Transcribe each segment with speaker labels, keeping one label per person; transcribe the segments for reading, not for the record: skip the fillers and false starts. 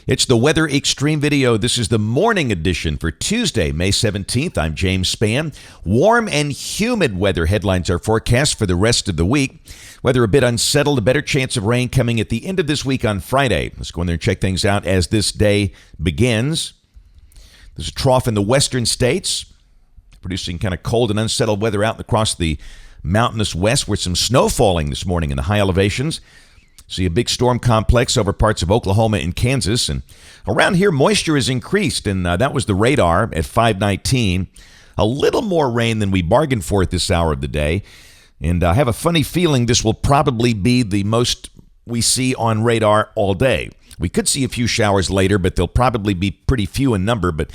Speaker 1: It's the Weather Xtreme video. This is the morning edition for Tuesday, May 17th. I'm James Spann. Warm and humid weather headlines are forecast for the rest of the week. Weather a bit unsettled, a better chance of rain coming at the end of this week on Friday. Let's go in there and check things out as this day begins. There's a trough in the western states, producing kind of cold and unsettled weather out across the mountainous west with some snow falling this morning in the high elevations. See a big storm complex over parts of Oklahoma and Kansas. And around here, moisture has increased, and that was the radar at 519. A little more rain than we bargained for at this hour of the day. And I have a funny feeling this will probably be the most we see on radar all day. We could see a few showers later, but they'll probably be pretty few in number. But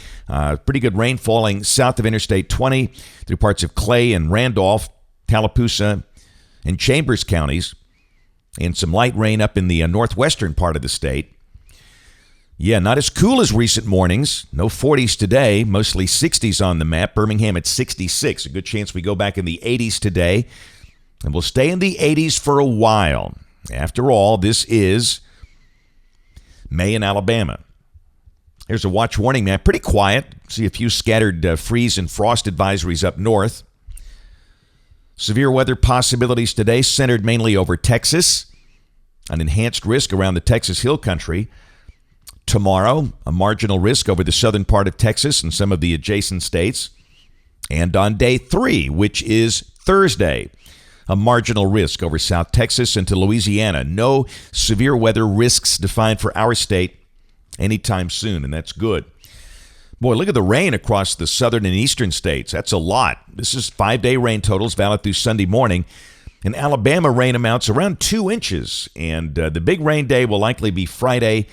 Speaker 1: pretty good rain falling south of Interstate 20 through parts of Clay and Randolph, Tallapoosa, and Chambers counties. And some light rain up in the northwestern part of the state. Yeah, not as cool as recent mornings. No 40s today, mostly 60s on the map. Birmingham at 66. A good chance we go back in the 80s today. And we'll stay in the 80s for a while. After all, this is May in Alabama. There's a watch warning map. Pretty quiet. See a few scattered freeze and frost advisories up north. Severe weather possibilities today centered mainly over Texas. An enhanced risk around the Texas Hill Country. Tomorrow, a marginal risk over the southern part of Texas and some of the adjacent states. And on day 3, which is Thursday, a marginal risk over South Texas into Louisiana. No severe weather risks defined for our state anytime soon, and that's good. Boy, look at the rain across the southern and eastern states. That's a lot. This is 5-day rain totals valid through Sunday morning. In Alabama, rain amounts around 2 inches. And the big rain day will likely be Friday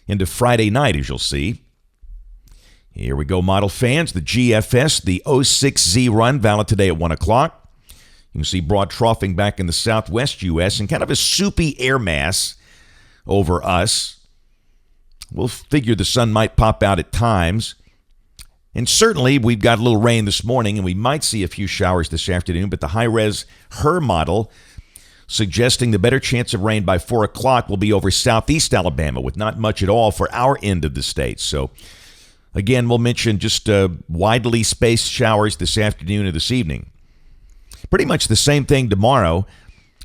Speaker 1: into Friday night, as you'll see. Here we go, model fans. The GFS, the 06Z run, valid today at 1 o'clock. You can see broad troughing back in the Southwest U.S. and kind of a soupy air mass over us. We'll figure the sun might pop out at times. And certainly, we've got a little rain this morning, and we might see a few showers this afternoon, but the high-res HER model suggesting the better chance of rain by 4 o'clock will be over southeast Alabama with not much at all for our end of the state. So, again, we'll mention just widely spaced showers this afternoon or this evening. Pretty much the same thing tomorrow.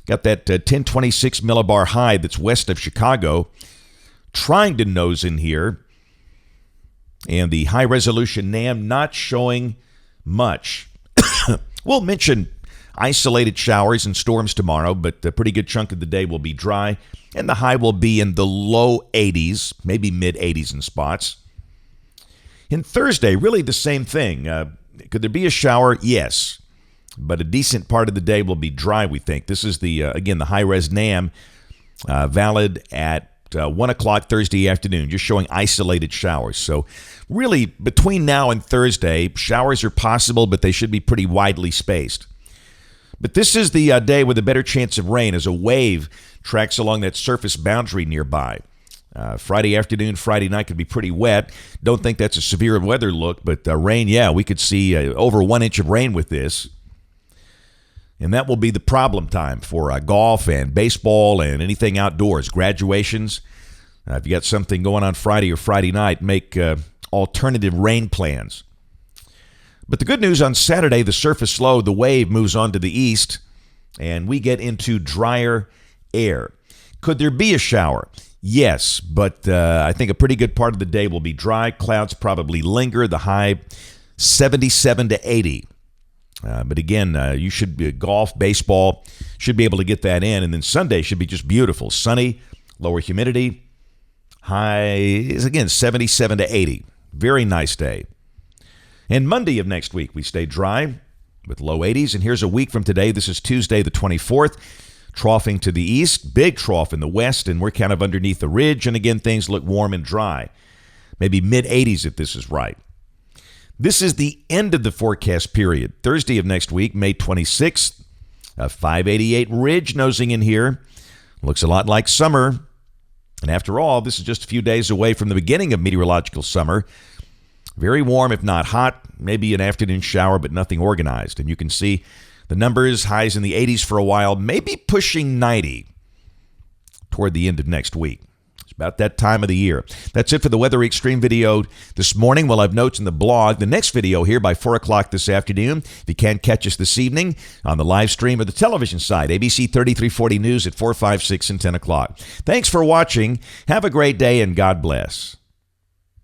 Speaker 1: Got that 1026 millibar high that's west of Chicago trying to nose in here. And the high-resolution NAM not showing much. We'll mention isolated showers and storms tomorrow, but a pretty good chunk of the day will be dry. And the high will be in the low 80s, maybe mid-80s in spots. In Thursday, really the same thing. Could there be a shower? Yes. But a decent part of the day will be dry, we think. This is, again, the high-res NAM valid at 1 o'clock Thursday afternoon, just showing isolated showers. So really, between now and Thursday, showers are possible, but they should be pretty widely spaced. But this is the day with a better chance of rain as a wave tracks along that surface boundary nearby. Friday afternoon, Friday night could be pretty wet. Don't think that's a severe weather look, but rain, yeah, we could see over 1 inch of rain with this. And that will be the problem time for golf and baseball and anything outdoors. Graduations. If you got something going on Friday or Friday night, make alternative rain plans. But the good news on Saturday, the surface low, the wave moves on to the east, and we get into drier air. Could there be a shower? Yes, but I think a pretty good part of the day will be dry. Clouds probably linger. The high 77 to 80. But again, you should golf, baseball, should be able to get that in. And then Sunday should be just beautiful. Sunny, lower humidity. High is, again, 77 to 80. Very nice day. And Monday of next week, we stay dry with low 80s. And here's a week from today. This is Tuesday the 24th. Troughing to the east. Big trough in the west. And we're kind of underneath the ridge. And again, things look warm and dry. Maybe mid-80s if this is right. This is the end of the forecast period. Thursday of next week, May 26th, a 588 ridge nosing in here. Looks a lot like summer. And after all, this is just a few days away from the beginning of meteorological summer. Very warm, if not hot. Maybe an afternoon shower, but nothing organized. And you can see the numbers, highs in the 80s for a while, maybe pushing 90 toward the end of next week. About that time of the year. That's it for the Weather Xtreme video this morning. We'll have notes in the blog. The next video here by 4 o'clock this afternoon. If you can't catch us this evening on the live stream or the television side, ABC 3340 News at 4, 5, 6, and 10 o'clock. Thanks for watching. Have a great day and God bless.